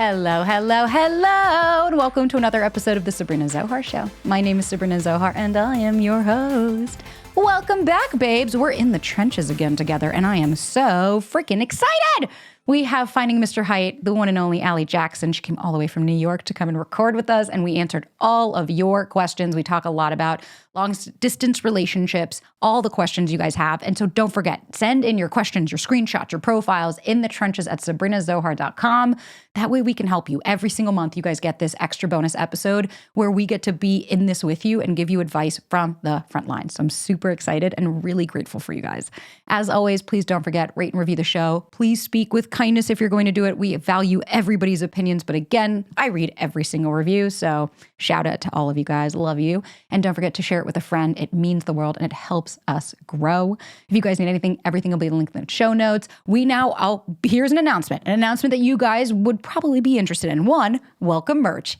Hello, hello, hello, and welcome to another episode of the Sabrina Zohar Show. My name is Sabrina Zohar, and I am your host. Welcome back, babes. We're in the trenches again together, and I am so freaking excited. We have Finding Mr. Height, the one and only Allie Jackson. She came all the way from New York to come and record with us, and we answered all of your questions. We talk a lot about long-distance relationships, all the questions you guys have. And so don't forget, send in your questions, your screenshots, your profiles in the trenches at sabrinazohar.com. That way we can help you. Every single month, you guys get this extra bonus episode where we get to be in this with you and give you advice from the front lines. So I'm super excited and really grateful for you guys. As always, please don't forget, rate and review the show. Please speak with kindness if you're going to do it. We value everybody's opinions. But again, I read every single review. So shout out to all of you guys. Love you. And don't forget to share it with a friend. It means the world and it helps us grow. If you guys need anything, everything will be linked in the show notes. Here's an announcement that you guys would probably be interested in. One, welcome merch.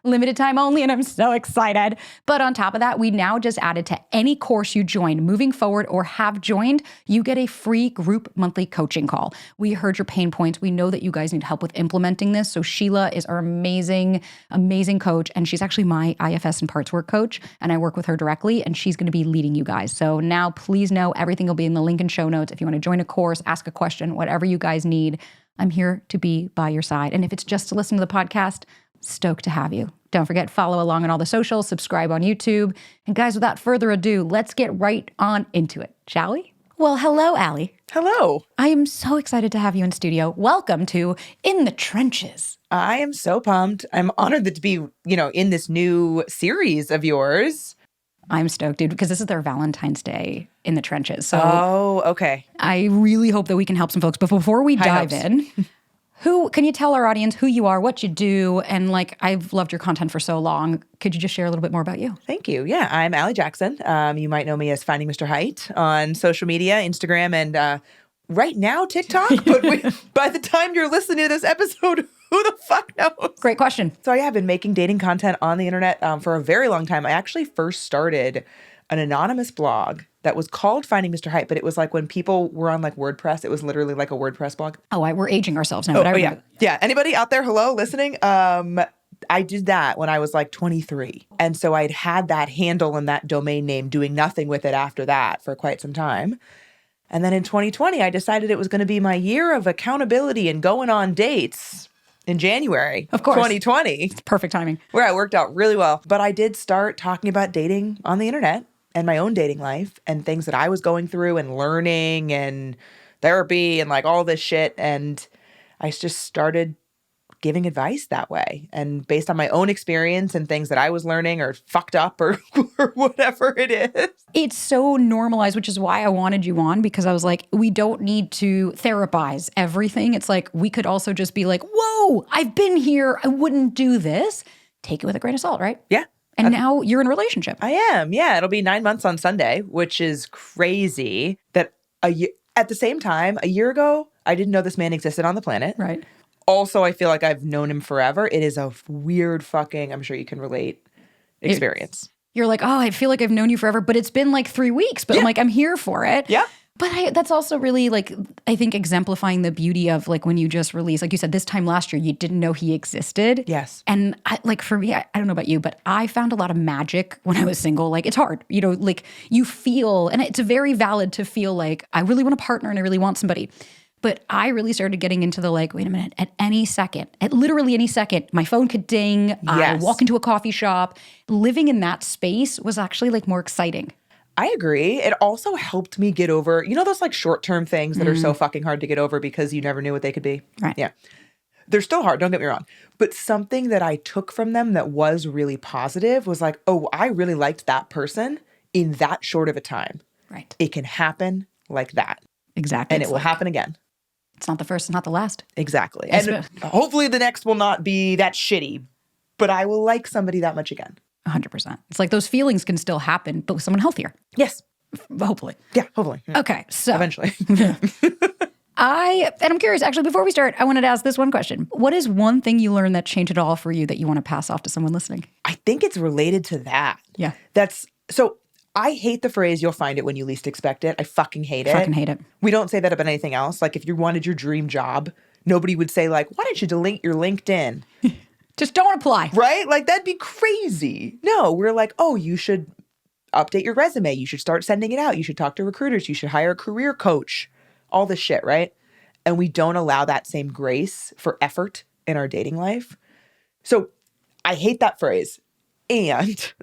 Limited time only, and I'm so excited. But on top of that, we now just added to any course you join moving forward or have joined, you get a free group monthly coaching call. We heard your pain points. We know that you guys need help with implementing this. So Sheila is our amazing, amazing coach, and she's actually my IFS and parts work coach, and I work with her directly, and she's going to be leading you guys. So now please know everything will be in the link and show notes. If you want to join a course, ask a question, whatever you guys need, I'm here to be by your side. And if it's just to listen to the podcast, stoked to have you. Don't forget, follow along on all the socials, subscribe on YouTube. And guys, without further ado, let's get right on into it, shall we? Well, hello, Allie. Hello. I am so excited to have you in studio. Welcome to In the Trenches. I am so pumped. I'm honored to be, in this new series of yours. I'm stoked, dude, because this is their Valentine's Day in the trenches. So okay. I really hope that we can help some folks. But before we dive in, can you tell our audience who you are, what you do? And I've loved your content for so long. Could you just share a little bit more about you? Thank you. Yeah, I'm Allie Jackson. You might know me as Finding Mr. Height on social media, Instagram, and right now TikTok. But by the time you're listening to this episode, who the fuck knows? Great question. So yeah, I've been making dating content on the internet for a very long time. I actually first started an anonymous blog that was called Finding Mr. Height, but it was like when people were on WordPress, it was literally like a WordPress blog. Oh, we're aging ourselves now. Yeah. Yeah. Anybody out there, hello, listening? I did that when I was 23. And so I'd had that handle and that domain name, doing nothing with it after that for quite some time. And then in 2020, I decided it was going to be my year of accountability and going on dates in January of 2020. It's perfect timing. Where it worked out really well. But I did start talking about dating on the internet and my own dating life and things that I was going through and learning and therapy and all this shit. And I just started giving advice that way. And based on my own experience and things that I was learning or fucked up or whatever it is. It's so normalized, which is why I wanted you on, because I was like, we don't need to therapize everything. It's we could also just be whoa, I've been here. I wouldn't do this. Take it with a grain of salt, right? Yeah. And now you're in a relationship. I am. Yeah. It'll be 9 months on Sunday, which is crazy that at the same time, a year ago, I didn't know this man existed on the planet. Right. Also, I feel like I've known him forever. It is a weird fucking, I'm sure you can relate, experience. You're oh, I feel like I've known you forever, but it's been 3 weeks, but I'm here for it. Yeah. But that's also really I think exemplifying the beauty of when you just release, you said this time last year, you didn't know he existed. Yes. And for me, I don't know about you, but I found a lot of magic when I was single. It's hard, you feel, and it's very valid to feel I really want a partner and I really want somebody. But I really started getting into the wait a minute, at literally any second, my phone could ding. Yes. I walk into a coffee shop. Living in that space was actually more exciting. I agree. It also helped me get over, those short-term things that are so fucking hard to get over because you never knew what they could be. Right. Yeah. They're still hard, don't get me wrong. But something that I took from them that was really positive was oh, I really liked that person in that short of a time. Right. It can happen like that. Exactly. And it will happen again. It's not the first, it's not the last. Exactly. And hopefully the next will not be that shitty, but I will like somebody that much again. 100%. It's those feelings can still happen, but with someone healthier. Yes. Hopefully. Yeah, hopefully. Yeah. Okay, so. Eventually. I'm curious, actually, before we start, I wanted to ask this one question. What is one thing you learned that changed it all for you that you want to pass off to someone listening? I think it's related to that. Yeah. So I hate the phrase, you'll find it when you least expect it. I fucking hate it. Fucking hate it. We don't say that about anything else. If you wanted your dream job, nobody would say like, why don't you delete your LinkedIn? Just don't apply. Right? Like that'd be crazy. No, we're like, oh, you should update your resume. You should start sending it out. You should talk to recruiters. You should hire a career coach. All this shit, right? And we don't allow that same grace for effort in our dating life. So I hate that phrase. And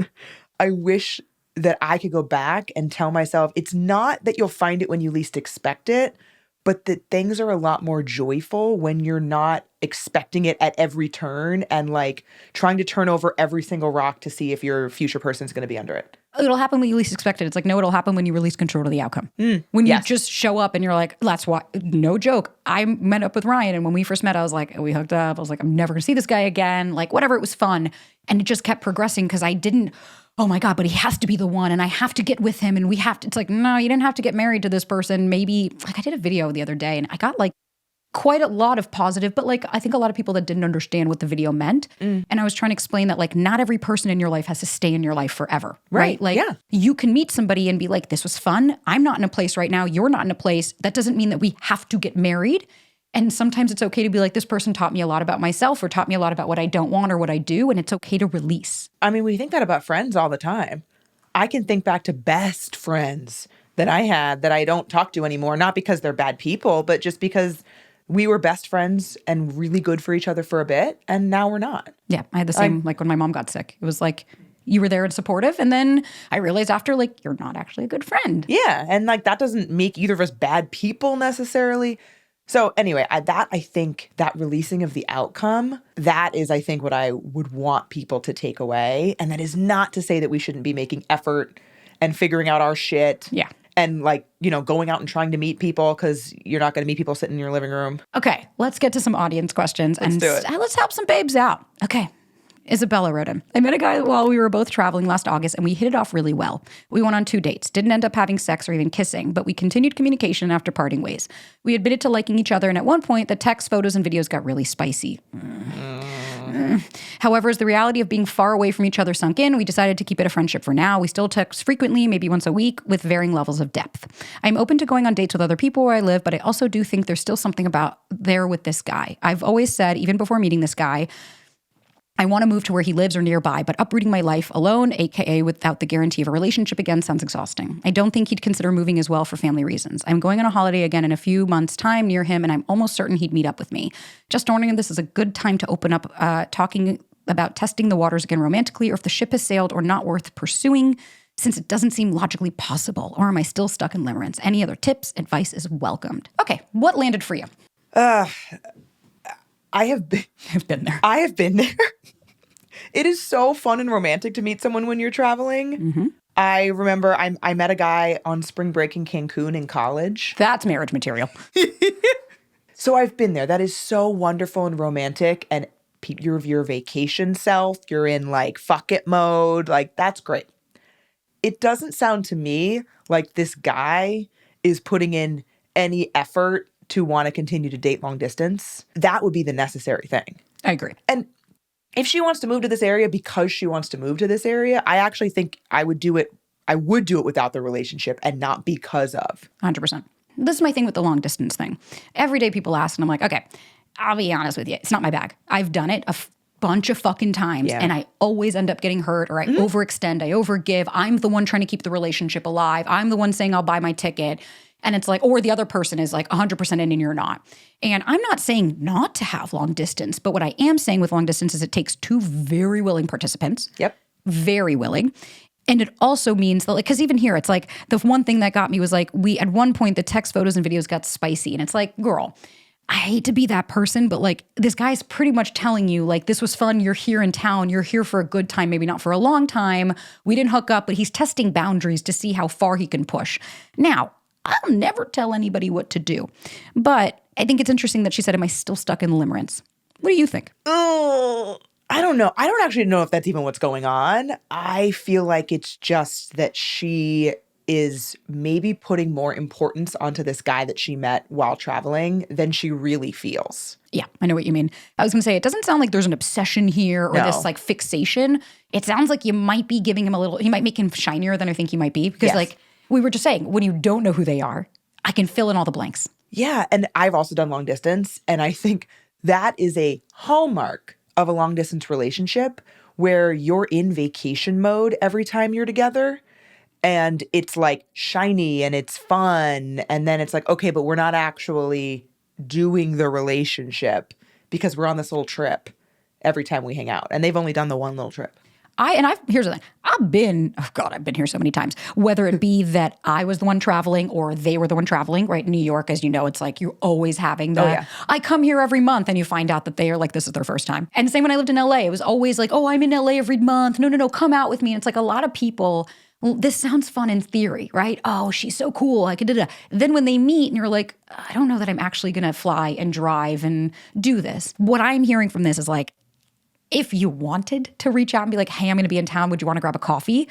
I wish that I could go back and tell myself, it's not that you'll find it when you least expect it, but that things are a lot more joyful when you're not expecting it at every turn and like trying to turn over every single rock to see if your future person's going to be under it. It'll happen when you least expect it. It's like, no, it'll happen when you release control of the outcome. When you just show up and you're like, that's why, no joke. I met up with Ryan, and when we first met, I was like, we hooked up. I was like, I'm never gonna see this guy again. Like, whatever, it was fun. And it just kept progressing because I didn't, oh my God, but he has to be the one and I have to get with him and we have to, it's like, no, you didn't have to get married to this person. Maybe, like I did a video the other day and I got like quite a lot of positive, but like I think a lot of people that didn't understand what the video meant. And I was trying to explain that like not every person in your life has to stay in your life forever, right? Like you can meet somebody and be like, this was fun. I'm not in a place right now. You're not in a place. That doesn't mean that we have to get married. And sometimes it's okay to be like, this person taught me a lot about myself or taught me a lot about what I don't want or what I do. And it's okay to release. I mean, we think that about friends all the time. I can think back to best friends that I had that I don't talk to anymore, not because they're bad people, but just because we were best friends and really good for each other for a bit, and now we're not. Yeah, I had the same, like when my mom got sick. It was like, you were there and supportive, and then I realized after, like, you're not actually a good friend. Yeah, and like that doesn't make either of us bad people necessarily. So anyway, I think that releasing of the outcome, that is, I think, what I would want people to take away. And that is not to say that we shouldn't be making effort and figuring out our shit. Yeah. And like, you know, going out and trying to meet people because you're not going to meet people sitting in your living room. Okay, let's get to some audience questions. Let's do it. Let's help some babes out. Okay. Isabella wrote in. I met a guy while we were both traveling last August and we hit it off really well. We went on 2 dates, didn't end up having sex or even kissing, but we continued communication after parting ways. We admitted to liking each other, and at one point the text, photos, and videos got really spicy. However, as the reality of being far away from each other sunk in, we decided to keep it a friendship for now. We still text frequently, maybe once a week, with varying levels of depth. I'm open to going on dates with other people where I live, but I also do think there's still something about there with this guy. I've always said, even before meeting this guy, I want to move to where he lives or nearby, but uprooting my life alone, aka without the guarantee of a relationship again, sounds exhausting. I don't think he'd consider moving as well for family reasons. I'm going on a holiday again in a few months' time near him, and I'm almost certain he'd meet up with me. Just wondering if this is a good time to open up talking about testing the waters again romantically, or if the ship has sailed or not worth pursuing, since it doesn't seem logically possible. Or am I still stuck in Limerence? Any other tips, advice is welcomed. Okay, what landed for you? I've been there. I have been there. It is so fun and romantic to meet someone when you're traveling. Mm-hmm. I remember I met a guy on spring break in Cancun in college. That's marriage material. So I've been there. That is so wonderful and romantic. And you're your vacation self. You're in like fuck it mode. Like that's great. It doesn't sound to me like this guy is putting in any effort to want to continue to date long distance. That would be the necessary thing. I agree. And if she wants to move to this area because she wants to move to this area, I actually think I would do it without the relationship and not because of. 100%. This is my thing with the long distance thing. Every day people ask and I'm like, okay, I'll be honest with you. It's not my bag. I've done it a bunch of fucking times and I always end up getting hurt, or I overextend, I overgive. I'm the one trying to keep the relationship alive. I'm the one saying I'll buy my ticket. And it's like, or the other person is like 100% in and you're not. And I'm not saying not to have long distance, but what I am saying with long distance is it takes 2 very willing participants. Yep. Very willing. And it also means that, like, because even here, it's like the one thing that got me was like, at one point, the text, photos, and videos got spicy. And it's like, girl, I hate to be that person, but like this guy's pretty much telling you like, this was fun. You're here in town. You're here for a good time, maybe not for a long time. We didn't hook up, but he's testing boundaries to see how far he can push. Now, I'll never tell anybody what to do. But I think it's interesting that she said, am I still stuck in Limerence? What do you think? Oh, I don't know. I don't actually know if that's even what's going on. I feel like it's just that she is maybe putting more importance onto this guy that she met while traveling than she really feels. Yeah, I know what you mean. I was going to say, it doesn't sound like there's an obsession here or this like fixation. It sounds like you might be giving him you might make him shinier than I think he might be. Because like we were just saying, when you don't know who they are, I can fill in all the blanks. Yeah. And I've also done long distance. And I think that is a hallmark of a long distance relationship where you're in vacation mode every time you're together. And it's like shiny and it's fun. And then it's like, okay, but we're not actually doing the relationship because we're on this little trip every time we hang out. And they've only done the one little trip. Here's the thing. I've been here so many times, whether it be that I was the one traveling or they were the one traveling, right? In New York, as you know, it's like you're always having that. Oh, yeah. I come here every month and you find out that they are like, this is their first time. And same when I lived in LA, it was always like, oh, I'm in LA every month. No, come out with me. And it's like a lot of people, well, this sounds fun in theory, right? Oh, she's so cool. I could do that. Then when they meet and you're like, I don't know that I'm actually going to fly and drive and do this. What I'm hearing from this is like, if you wanted to reach out and be like, hey, I'm going to be in town. Would you want to grab a coffee?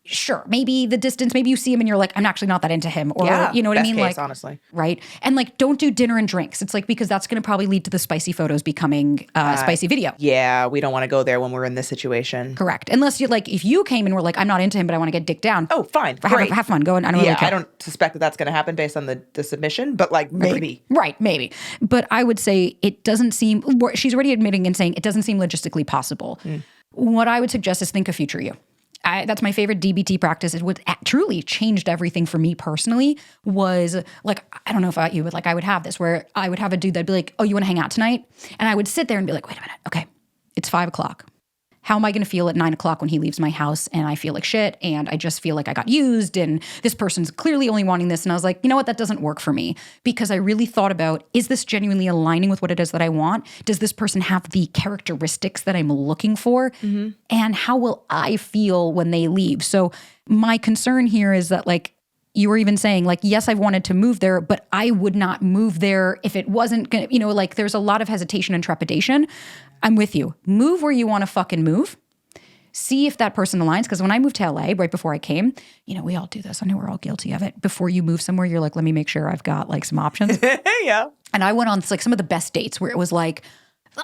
Sure. Maybe the distance, maybe you see him and you're like, I'm actually not that into him. Or, you know what I mean? Case, like, honestly. Right. And like, don't do dinner and drinks. It's like, because that's going to probably lead to the spicy photos becoming spicy video. Yeah. We don't want to go there when we're in this situation. Correct. Unless you like, if you came and were like, I'm not into him, but I want to get dicked down. Oh, fine. Great. Have fun. Go and I don't really care. I don't suspect that that's going to happen based on the submission, but like maybe. Right. Maybe. But I would say it doesn't seem, she's already admitting and saying it doesn't seem logistically possible. What I would suggest is think of future you. That's my favorite DBT practice. It what truly changed everything for me personally was like, I don't know about you, but like I would have this where I would have a dude that'd be like, oh, you want to hang out tonight? And I would sit there and be like, wait a minute. Okay, it's 5:00. How am I going to feel at 9:00 when he leaves my house and I feel like shit and I just feel like I got used and this person's clearly only wanting this? And I was like, you know what? That doesn't work for me because I really thought about, is this genuinely aligning with what it is that I want? Does this person have the characteristics that I'm looking for? And how will I feel when they leave? So my concern here is that like, you were even saying like, yes, I've wanted to move there, but I would not move there if it wasn't going to, like there's a lot of hesitation and trepidation. I'm with you. Move where you want to fucking move. See if that person aligns. Because when I moved to LA right before I came, we all do this. I know we're all guilty of it. Before you move somewhere, you're like, let me make sure I've got like some options. Yeah. And I went on like some of the best dates where it was like,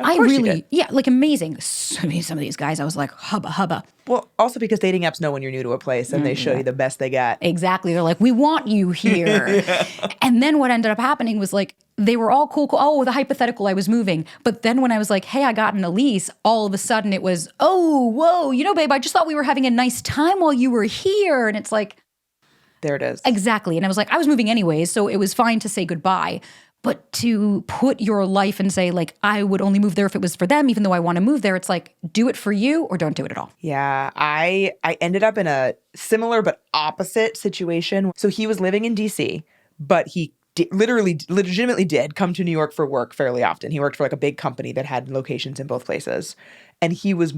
like amazing. So, some of these guys, I was like, hubba. Well, also because dating apps know when you're new to a place and they show you the best they got. Exactly. They're like, we want you here. And then what ended up happening was like, they were all cool. Oh, the hypothetical, I was moving. But then when I was like, hey, I got an Elise, all of a sudden it was, oh, whoa, babe, I just thought we were having a nice time while you were here. And it's like. There it is. Exactly. And I was like, I was moving anyways, so it was fine to say goodbye. But to put your life and say like, I would only move there if it was for them, even though I want to move there, it's like, do it for you or don't do it at all. Yeah, I ended up in a similar but opposite situation. So he was living in DC, but he legitimately did come to New York for work fairly often. He worked for like a big company that had locations in both places. And he was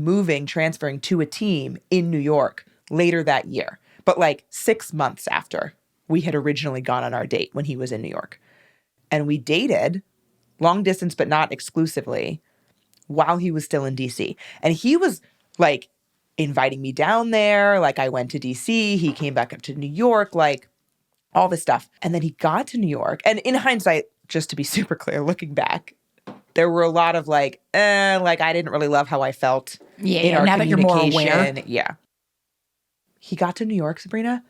transferring to a team in New York later that year. But like 6 months after we had originally gone on our date when he was in New York. And we dated long distance, but not exclusively, while he was still in DC. And he was like inviting me down there. Like I went to DC, he came back up to New York, like all this stuff. And then he got to New York. And in hindsight, just to be super clear, looking back, there were a lot of like I didn't really love how I felt in our now that you're more aware. Yeah. He got to New York, Sabrina.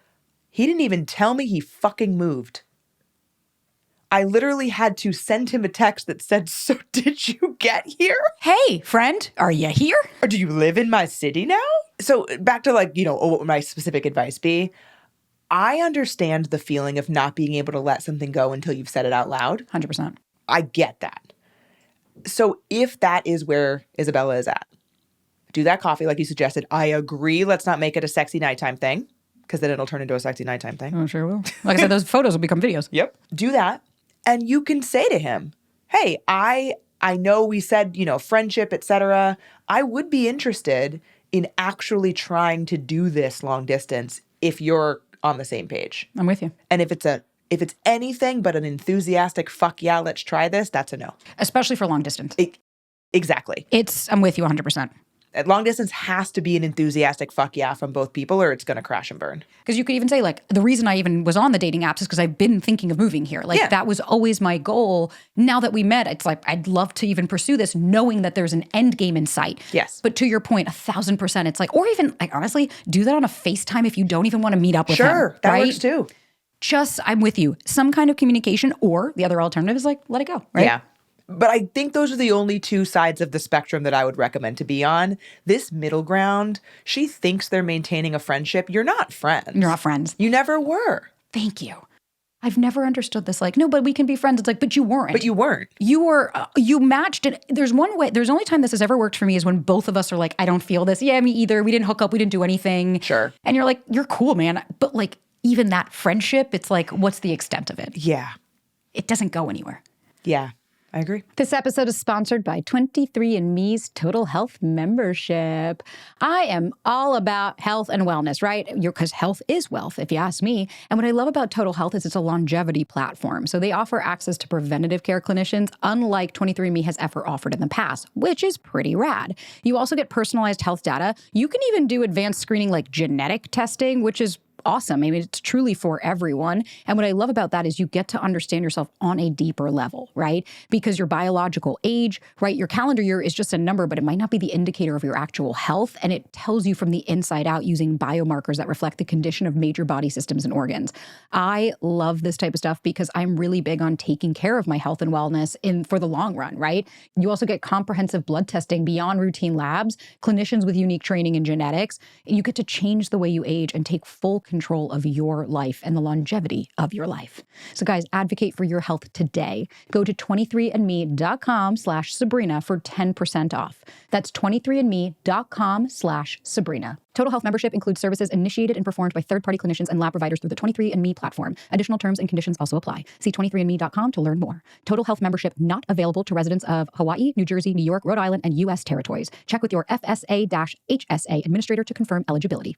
He didn't even tell me he fucking moved. I literally had to send him a text that said, so did you get here? Hey, friend, are you here? Or do you live in my city now? So back to like, what would my specific advice be? I understand the feeling of not being able to let something go until you've said it out loud. 100%. I get that. So if that is where Isabella is at, do that coffee like you suggested. I agree. Let's not make it a sexy nighttime thing because then it'll turn into a sexy nighttime thing. Oh, sure will. Like I said, those photos will become videos. Yep. Do that. And you can say to him, hey, I know we said, friendship, etc. I would be interested in actually trying to do this long distance if you're on the same page. I'm with you. And if it's anything but an enthusiastic fuck yeah, let's try this, that's a no. Especially for long distance. Exactly. I'm with you 100%. Long distance has to be an enthusiastic fuck yeah from both people or it's going to crash and burn. Because you could even say like, the reason I even was on the dating apps is because I've been thinking of moving here. Like that was always my goal. Now that we met, it's like, I'd love to even pursue this knowing that there's an end game in sight. Yes. But to your point, 1,000%, it's like, or even like, honestly, do that on a FaceTime if you don't even want to meet up with him. Sure, that works too. I'm with you. Some kind of communication, or the other alternative is like, let it go, right? Yeah. But I think those are the only two sides of the spectrum that I would recommend to be on. This middle ground, she thinks they're maintaining a friendship. You're not friends. You're not friends. You never were. Thank you. I've never understood this. Like, no, but we can be friends. It's like, but you weren't. But you weren't. You were, you matched it. There's one way, there's only time this has ever worked for me is when both of us are like, I don't feel this. Yeah, me either. We didn't hook up. We didn't do anything. Sure. And you're like, you're cool, man. But like, even that friendship, it's like, what's the extent of it? Yeah. It doesn't go anywhere. Yeah. I agree. This episode is sponsored by 23andMe's Total Health membership. I am all about health and wellness, right? Because health is wealth, if you ask me. And what I love about Total Health is it's a longevity platform. So they offer access to preventative care clinicians, unlike 23andMe has ever offered in the past, which is pretty rad. You also get personalized health data. You can even do advanced screening like genetic testing, which is awesome. I mean, it's truly for everyone. And what I love about that is you get to understand yourself on a deeper level, right? Because your biological age, right? Your calendar year is just a number, but it might not be the indicator of your actual health. And it tells you from the inside out using biomarkers that reflect the condition of major body systems and organs. I love this type of stuff because I'm really big on taking care of my health and wellness for the long run, right? You also get comprehensive blood testing beyond routine labs, clinicians with unique training in genetics. You get to change the way you age and take full control of your life and the longevity of your life. So guys, advocate for your health today. Go to 23andme.com/Sabrina for 10% off. That's 23andme.com/Sabrina. Total Health membership includes services initiated and performed by third-party clinicians and lab providers through the 23andMe platform. Additional terms and conditions also apply. See 23andme.com to learn more. Total Health membership not available to residents of Hawaii, New Jersey, New York, Rhode Island, and U.S. territories. Check with your FSA-HSA administrator to confirm eligibility.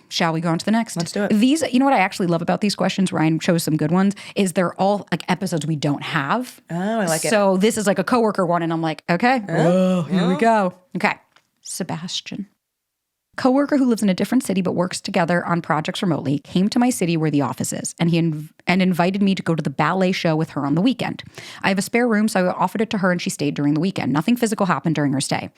Shall we go on to the next? Let's do it. These, you know what I actually love about these questions, Ryan chose some good ones, is they're all like episodes we don't have. Oh, I like it. So this is like a coworker one, and I'm like, okay, here we go. Okay. Sebastian. Coworker who lives in a different city but works together on projects remotely came to my city where the office is, and he invited me to go to the ballet show with her on the weekend. I have a spare room, so I offered it to her, and she stayed during the weekend. Nothing physical happened during her stay.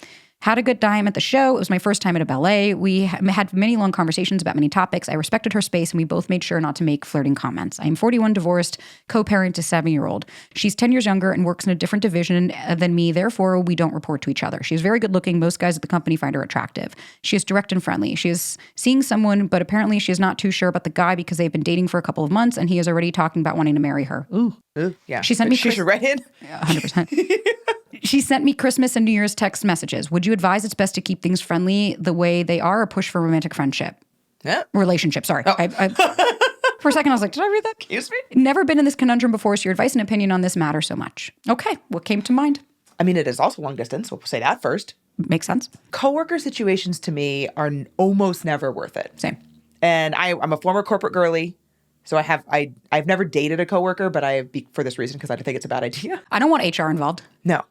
Had a good time at the show. It was my first time at a ballet. We had many long conversations about many topics. I respected her space, and we both made sure not to make flirting comments. I am 41, divorced, co-parent to a 7-year-old. She's 10 years younger and works in a different division than me. Therefore, we don't report to each other. She's very good looking. Most guys at the company find her attractive. She is direct and friendly. She is seeing someone, but apparently she is not too sure about the guy because they've been dating for a couple of months, and he is already talking about wanting to marry her. Ooh. Yeah. She sent me She should write in. 100%. She sent me Christmas and New Year's text messages. Would you advise it's best to keep things friendly the way they are or push for romantic friendship? Yeah. Relationship, sorry. Oh. For a second, I was like, did I read that? Excuse me? Never been in this conundrum before, so your advice and opinion on this matter so much. Okay, what came to mind? I mean, it is also long distance. We'll say that first. Makes sense. Coworker situations to me are almost never worth it. Same. And I'm a former corporate girly. So I've never dated a coworker, but for this reason, because I think it's a bad idea. I don't want HR involved. No.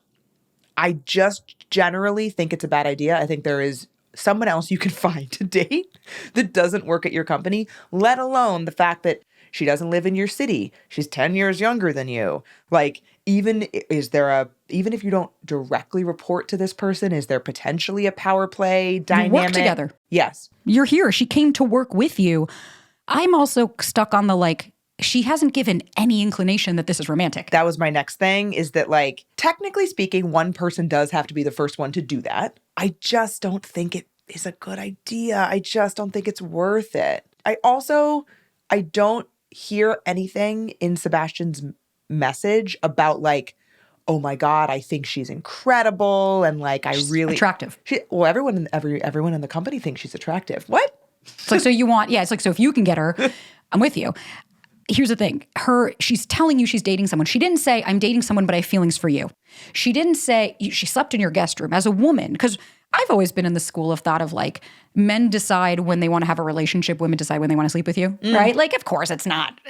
I just generally think it's a bad idea. I think there is someone else you can find to date that doesn't work at your company, let alone the fact that she doesn't live in your city. She's 10 years younger than you. Like, even if you don't directly report to this person, is there potentially a power play dynamic? You work together. Yes. You're here. She came to work with you. I'm also stuck on the she hasn't given any inclination that this is romantic. That was my next thing, is that technically speaking, one person does have to be the first one to do that. I just don't think it is a good idea. I just don't think it's worth it. I don't hear anything in Sebastian's message about oh my God, I think she's incredible. And she's attractive. Everyone in the company thinks she's attractive. What? It's like, so you want, yeah, it's like, so if you can get her, I'm with you. Here's the thing. She's telling you she's dating someone. She didn't say, I'm dating someone, but I have feelings for you. She didn't say, she slept in your guest room as a woman. Because I've always been in the school of thought of men decide when they want to have a relationship, women decide when they want to sleep with you, right? Of course, it's not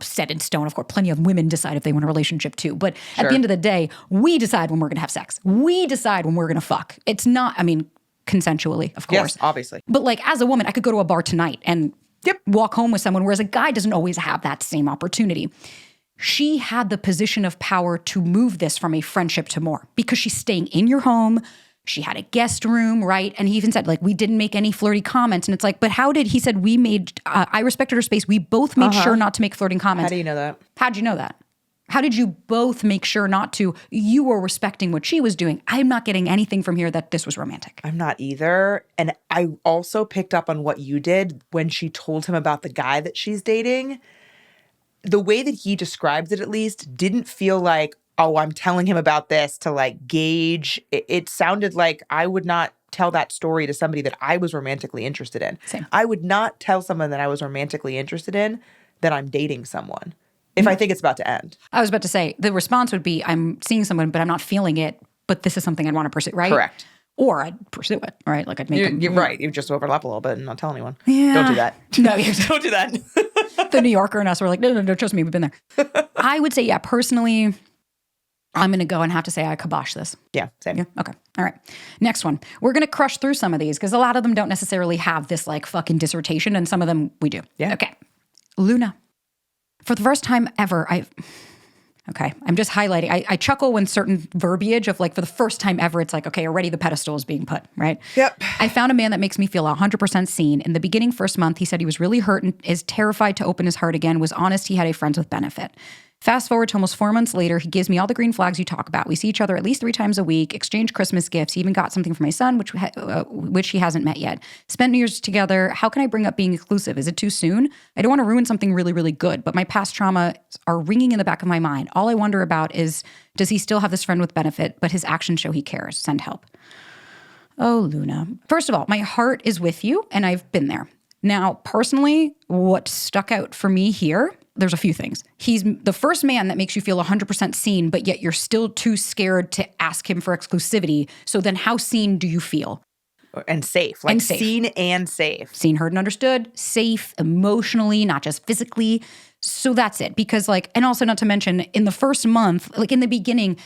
set in stone. Of course, plenty of women decide if they want a relationship too. But at the end of the day, we decide when we're going to have sex. We decide when we're going to fuck. It's not, consensually, of course. Yes, obviously. But as a woman, I could go to a bar tonight and walk home with someone, whereas a guy doesn't always have that same opportunity. She had the position of power to move this from a friendship to more because she's staying in your home. She had a guest room, right? And he even said, like, we didn't make any flirty comments. And it's like, but how did, he said, we made, I respected her space. We both made sure not to make flirting comments. How do you know that? How'd you know that? How did you both make sure not to? You were respecting what she was doing. I'm not getting anything from here that this was romantic. I'm not either. And I also picked up on what you did when she told him about the guy that she's dating. The way that he described it, at least, didn't feel like, oh, I'm telling him about this to like gauge. It sounded like I would not tell that story to somebody that I was romantically interested in. Same. I would not tell someone that I was romantically interested in that I'm dating someone if I think it's about to end. I was about to say, the response would be, I'm seeing someone, but I'm not feeling it, but this is something I'd want to pursue, right? Correct. Or I'd pursue it, right? Like I'd make them. You're right. You just overlap a little bit and not tell anyone. Yeah. Don't do that. No, don't do that. The New Yorker and us were like, no, trust me, we've been there. I would say, yeah, personally, I'm going to go and have to say I kibosh this. Yeah, same. Yeah. Okay. All right. Next one. We're going to crush through some of these because a lot of them don't necessarily have this like fucking dissertation, and some of them we do. Yeah. Okay. Luna. For the first time ever, I'm just highlighting. I chuckle when certain verbiage of like, for the first time ever, it's like, okay, already the pedestal is being put, right? Yep. I found a man that makes me feel 100% seen. In the beginning, first month, he said he was really hurt and is terrified to open his heart again, was honest he had a friends with benefit. Fast forward to almost 4 months later, he gives me all the green flags you talk about. We see each other at least 3 times a week, exchange Christmas gifts. He even got something for my son, which he hasn't met yet. Spent New Year's together. How can I bring up being exclusive? Is it too soon? I don't want to ruin something really, really good, but my past trauma are ringing in the back of my mind. All I wonder about is, does he still have this friend with benefit, but his actions show he cares? Send help. Oh, Luna. First of all, my heart is with you, and I've been there. Now, personally, what stuck out for me here, there's a few things. He's the first man that makes you feel 100% seen, but yet you're still too scared to ask him for exclusivity. So then how seen do you feel? And safe. Like And safe. seen and safe. Seen, heard, and understood. Safe emotionally, not just physically. So that's it. Because like, and also not to mention, in the first month, like in the beginning,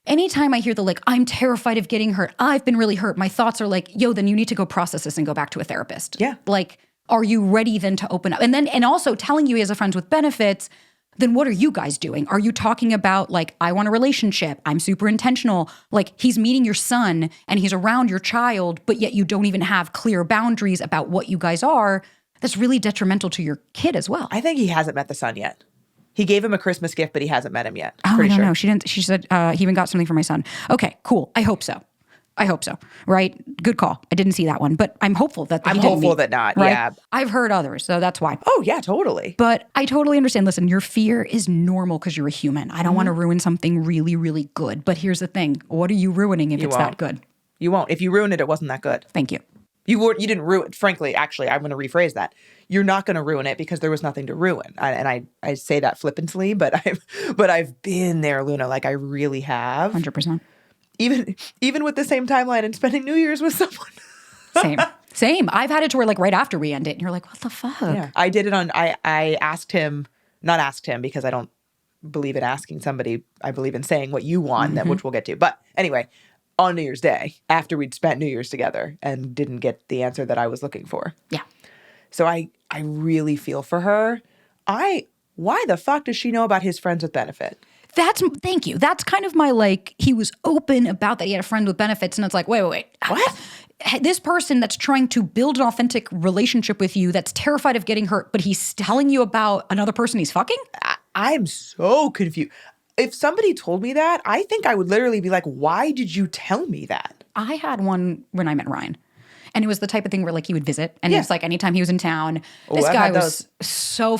anytime I hear the like, I'm terrified of getting hurt, I've been really hurt, my thoughts are like, yo, then you need to go process this and go back to a therapist. Yeah. Like, are you ready then to open up? And also telling you he has a friends with benefits, then what are you guys doing? Are you talking about like, I want a relationship, I'm super intentional, like he's meeting your son and he's around your child, but yet you don't even have clear boundaries about what you guys are? That's really detrimental to your kid as well. I think he hasn't met the son yet. He gave him a Christmas gift, but he hasn't met him yet. Oh, Pretty I don't sure. know. She didn't. She said he even got something for my son. Okay, cool. I hope so. Right? Good call. I didn't see that one, but I'm hopeful that he I'm didn't hopeful meet, that not. right? Yeah. I've heard others, so that's why. Oh, yeah, totally. But I totally understand. Listen, your fear is normal because you're a human. I don't want to ruin something really, really good. But here's the thing. What are you ruining if it's won't. that good? You won't. If you ruined it, it wasn't that good. Thank you. You didn't ruin it. Frankly, actually, I'm going to rephrase that. You're not going to ruin it because there was nothing to ruin. I say that flippantly, but I've been there, Luna. Like I really have. 100%. Even with the same timeline and spending New Year's with someone. Same. I've had it to where like right after we end it, and you're like, what the fuck? Yeah. I did it on, I asked him, not asked him because I don't believe in asking somebody. I believe in saying what you want, which we'll get to. But anyway, on New Year's Day, after we'd spent New Year's together and didn't get the answer that I was looking for. Yeah. So I really feel for her. Why the fuck does she know about his friends with benefit? Thank you. That's kind of my like, he was open about that he had a friend with benefits, and it's like, wait. What? This person that's trying to build an authentic relationship with you, that's terrified of getting hurt, but he's telling you about another person he's fucking? I'm so confused. If somebody told me that, I think I would literally be like, why did you tell me that? I had one when I met Ryan. And it was the type of thing where like he would visit, and it was like anytime he was in town, this guy was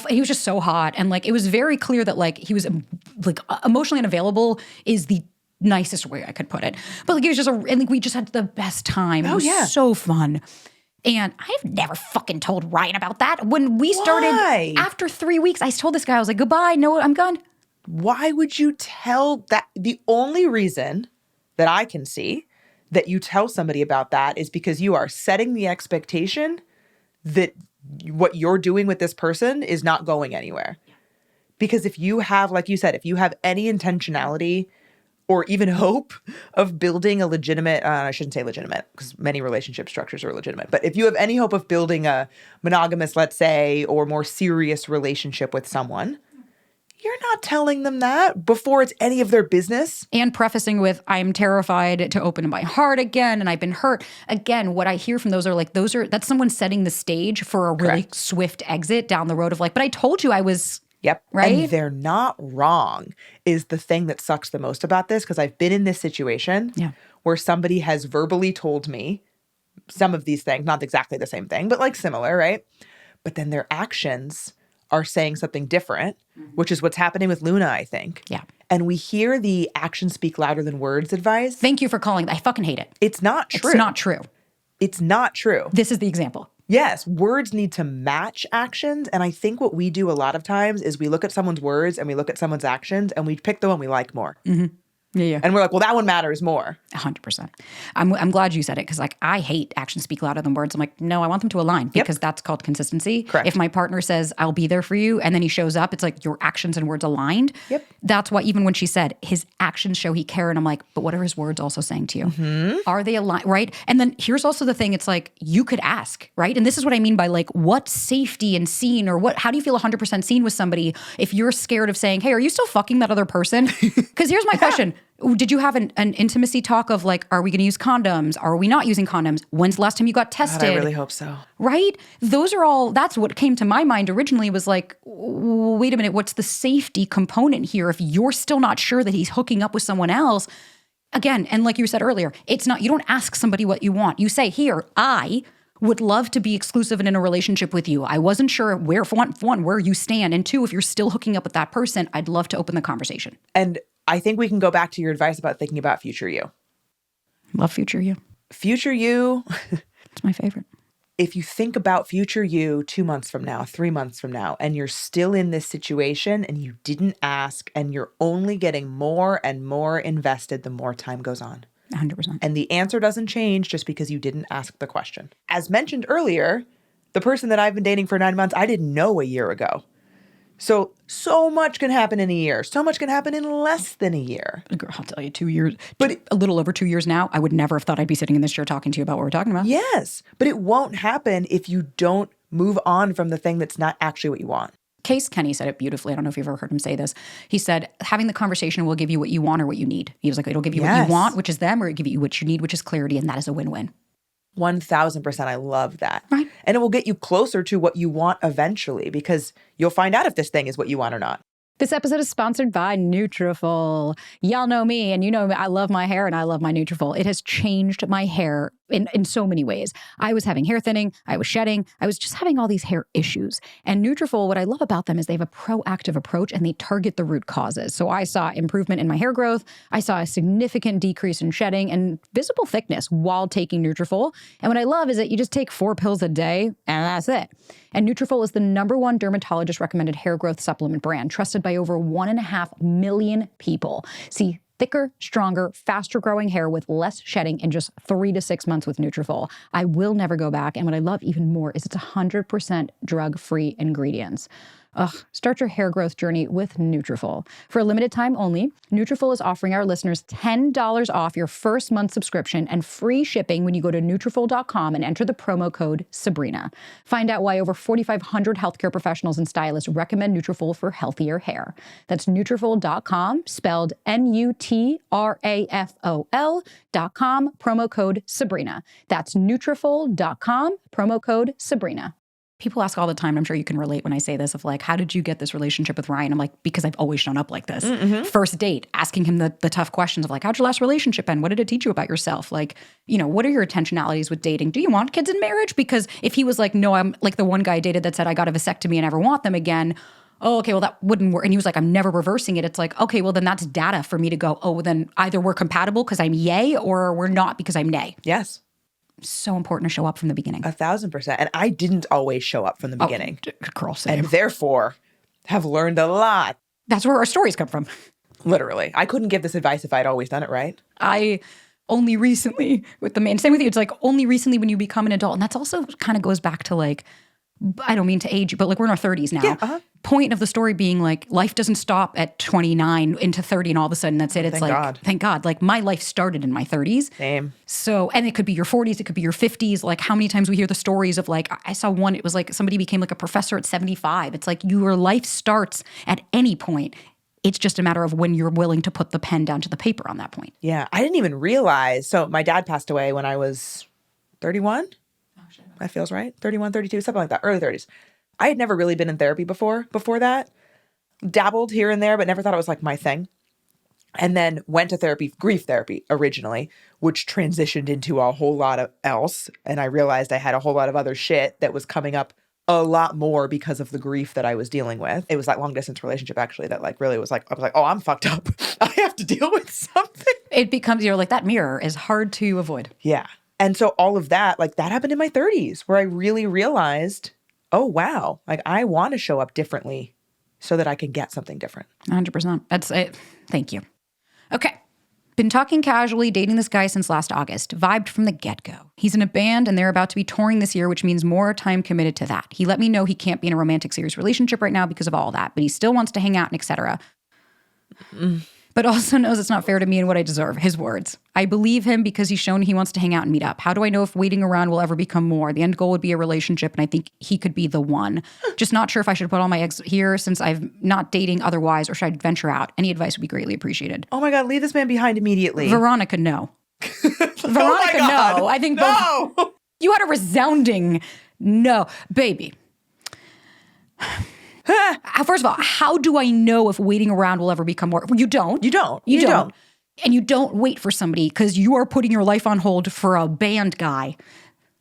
he was just so hot, and like it was very clear that like he was like emotionally unavailable is the nicest way I could put it. But like it was just and like we just had the best time. It was so fun. And I've never fucking told Ryan about that. When we started after 3 weeks, I told this guy, I was like, goodbye, no, I'm gone. Why would you tell that? The only reason that I can see that you tell somebody about that is because you are setting the expectation that what you're doing with this person is not going anywhere. Because if you have, like you said, if you have any intentionality or even hope of building a legitimate, I shouldn't say legitimate because many relationship structures are legitimate, but if you have any hope of building a monogamous, let's say, or more serious relationship with someone, You're not telling them that before it's any of their business. And prefacing with, I'm terrified to open my heart again, and I've been hurt. Again, what I hear from that's someone setting the stage for a really Correct. swift exit down the road of like, but I told you I was. Yep. Right? And they're not wrong is the thing that sucks the most about this, because I've been in this situation where somebody has verbally told me some of these things, not exactly the same thing, but like similar, right? But then their actions are saying something different, which is what's happening with Luna, I think. Yeah. And we hear the actions speak louder than words advice. Thank you for calling. I fucking hate it. It's not true. It's not true. It's not true. This is the example. Yes, words need to match actions. And I think what we do a lot of times is we look at someone's words and we look at someone's actions and we pick the one we like more. Mm-hmm. Yeah. And we're like, well, that one matters more. 100%. I'm glad you said it, because like I hate actions speak louder than words. I'm like, no, I want them to align, because that's called consistency. Correct. If my partner says, I'll be there for you, and then he shows up, it's like your actions and words aligned. Yep. That's why even when she said his actions show he care, and I'm like, but what are his words also saying to you? Mm-hmm. Are they aligned, right? And then here's also the thing, it's like you could ask, right? And this is what I mean by like what safety and seen, or how do you feel 100% seen with somebody if you're scared of saying, hey, are you still fucking that other person? Because here's my question. Did you have an intimacy talk of like, are we going to use condoms? Are we not using condoms? When's the last time you got tested? God, I really hope so. Right? Those are all, that's what came to my mind originally was like, wait a minute, what's the safety component here? If you're still not sure that he's hooking up with someone else, again, and like you said earlier, it's not, you don't ask somebody what you want. You say, here, I would love to be exclusive and in a relationship with you. I wasn't sure where, for one, where you stand. And two, if you're still hooking up with that person, I'd love to open the conversation. And I think we can go back to your advice about thinking about future you. Love future you. Future you. It's my favorite. If you think about future you 2 months from now, 3 months from now, and you're still in this situation and you didn't ask, and you're only getting more and more invested the more time goes on. 100%. And the answer doesn't change just because you didn't ask the question. As mentioned earlier, the person that I've been dating for 9 months, I didn't know a year ago. So much can happen in a year. So much can happen in less than a year. Girl, I'll tell you, 2 years, but a little over 2 years now, I would never have thought I'd be sitting in this chair talking to you about what we're talking about. Yes, but it won't happen if you don't move on from the thing that's not actually what you want. Case Kenny said it beautifully. I don't know if you've ever heard him say this. He said, having the conversation will give you what you want or what you need. He was like, it'll give you what you want, which is them, or it'll give you what you need, which is clarity. And that is a win-win. 1000%. I love that. Right. And it will get you closer to what you want eventually, because you'll find out if this thing is what you want or not. This episode is sponsored by Nutrafol. Y'all know me, and you know I love my hair and I love my Nutrafol. It has changed my hair in so many ways. I was having hair thinning, I was shedding, I was just having all these hair issues. And Nutrafol, what I love about them is they have a proactive approach and they target the root causes. So I saw improvement in my hair growth, I saw a significant decrease in shedding and visible thickness while taking Nutrafol. And what I love is that you just take 4 pills a day and that's it. And Nutrafol is the #1 dermatologist recommended hair growth supplement brand, trusted by over 1.5 million people. See, thicker, stronger, faster growing hair with less shedding in just 3 to 6 months with Nutrafol. I will never go back. And what I love even more is it's 100% drug-free ingredients. Start your hair growth journey with Nutrafol. For a limited time only, Nutrafol is offering our listeners $10 off your first month subscription and free shipping when you go to Nutrafol.com and enter the promo code Sabrina. Find out why over 4,500 healthcare professionals and stylists recommend Nutrafol for healthier hair. That's Nutrafol.com, spelled Nutrafol.com, promo code Sabrina. That's Nutrafol.com, promo code Sabrina. People ask all the time, I'm sure you can relate when I say this, of like, how did you get this relationship with Ryan? I'm like, because I've always shown up like this. Mm-hmm. First date, asking him the tough questions of like, how'd your last relationship end? What did it teach you about yourself? Like, you know, what are your intentionalities with dating? Do you want kids in marriage? Because if he was like, no, I'm like the one guy I dated that said I got a vasectomy and never want them again. Oh, okay, well, that wouldn't work. And he was like, I'm never reversing it. It's like, okay, well, then that's data for me to go, oh, well, then either we're compatible because I'm yay or we're not because I'm nay. Yes. So important to show up from the beginning. 1,000%. And I didn't always show up from the beginning. Girl, same. And therefore have learned a lot. That's where our stories come from. Literally. I couldn't give this advice if I'd always done it right. I only recently with the man, same with you. It's like only recently when you become an adult. And that's also kind of goes back to like I don't mean to age you, but like we're in our 30s now. Yeah, Point of the story being like life doesn't stop at 29 into 30 and all of a sudden that's it. It's Thank like, God. thank God. Like my life started in my 30s. Same. So, and it could be your 40s, it could be your 50s. Like how many times we hear the stories of like, I saw one, it was like somebody became like a professor at 75. It's like your life starts at any point. It's just a matter of when you're willing to put the pen down to the paper on that point. Yeah, I didn't even realize. So my dad passed away when I was 31. That feels right. 31, 32, something like that, early 30s. I had never really been in therapy before that. Dabbled here and there, but never thought it was like my thing. And then went to therapy, grief therapy originally, which transitioned into a whole lot of else. And I realized I had a whole lot of other shit that was coming up a lot more because of the grief that I was dealing with. It was that long distance relationship actually that like really was like, I was like, oh, I'm fucked up. I have to deal with something. It becomes, you're like, that mirror is hard to avoid. Yeah. And so all of that, like that happened in my 30s where I really realized, oh, wow, like I want to show up differently so that I can get something different. 100%. That's it. Thank you. Okay. Been talking casually, dating this guy since last August. Vibed from the get-go. He's in a band and they're about to be touring this year, which means more time committed to that. He let me know he can't be in a romantic serious relationship right now because of all that, but he still wants to hang out and etc. But also knows it's not fair to me and what I deserve. His words. I believe him because he's shown he wants to hang out and meet up. How do I know if waiting around will ever become more? The end goal would be a relationship, and I think he could be the one. Just not sure if I should put all my eggs here since I'm not dating otherwise, or should I venture out? Any advice would be greatly appreciated. Oh my God, leave this man behind immediately. Veronica, no. Veronica, God. no. I think No. both. You had a resounding no. Baby. First of all, how do I know if waiting around will ever become more? You don't. You don't. And you don't wait for somebody because you are putting your life on hold for a band guy.